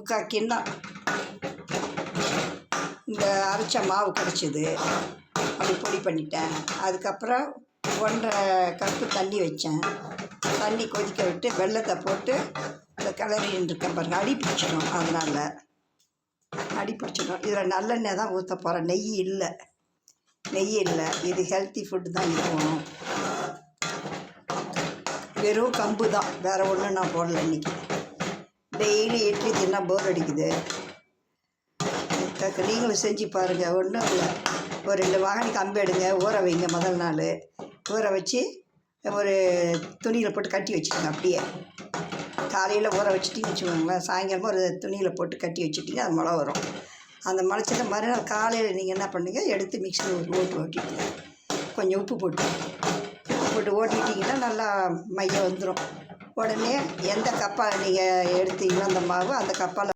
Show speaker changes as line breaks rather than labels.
முக்கால் கிண்ணம் இந்த அரைச்ச மாவு கிடச்சிது, அப்படி பொடி பண்ணிட்டேன். அதுக்கப்புறம் 1½ கப்பு தண்ணி வச்சேன். தண்ணி கொதிக்க விட்டு வெல்லத்தை போட்டு இந்த கிளறின்னு இருக்கேன் பாருங்கள். அடி பிடிச்சிடும், அதனால் அடி பிடிச்சிடும். இதில் நல்லெண்ணெய் தான் ஊற்ற போகிறேன், நெய் இல்லை. இது ஹெல்த்தி ஃபுட்டு தான். இதுவும் வெறும் கம்பு தான், வேறு ஒன்றும் நான் போடலை. இன்றைக்கி டெய்லி இட்லி தின்னா போர் அடிக்குது. நீங்களும் செஞ்சு பாருங்கள். ஒன்றும் இல்லை, ஒரு 2 வாகனி கம்பு எடுங்க, ஊற வைங்க. முதல் நாள் ஊற வச்சு ஒரு துணியில் போட்டு கட்டி வச்சுக்கோங்க. அப்படியே காலையில் ஊற வச்சுட்டிங்கன்னு வச்சுக்கோங்களேன், சாயங்காலமாக ஒரு துணியில் போட்டு கட்டி வச்சுட்டிங்க, அது முளை வரும். அந்த முளைச்சதை மறுநாள் காலையில் நீங்கள் என்ன பண்ணுங்க, எடுத்து மிக்சியில் ஓட்டிட்டுங்க. கொஞ்சம் உப்பு போட்டு ஓட்டிட்டிங்கன்னா நல்லா மையம் வந்துடும். உடனே எந்த கப்பால் நீங்கள் எடுத்தீங்களோ அந்த மாவு, அந்த கப்பால்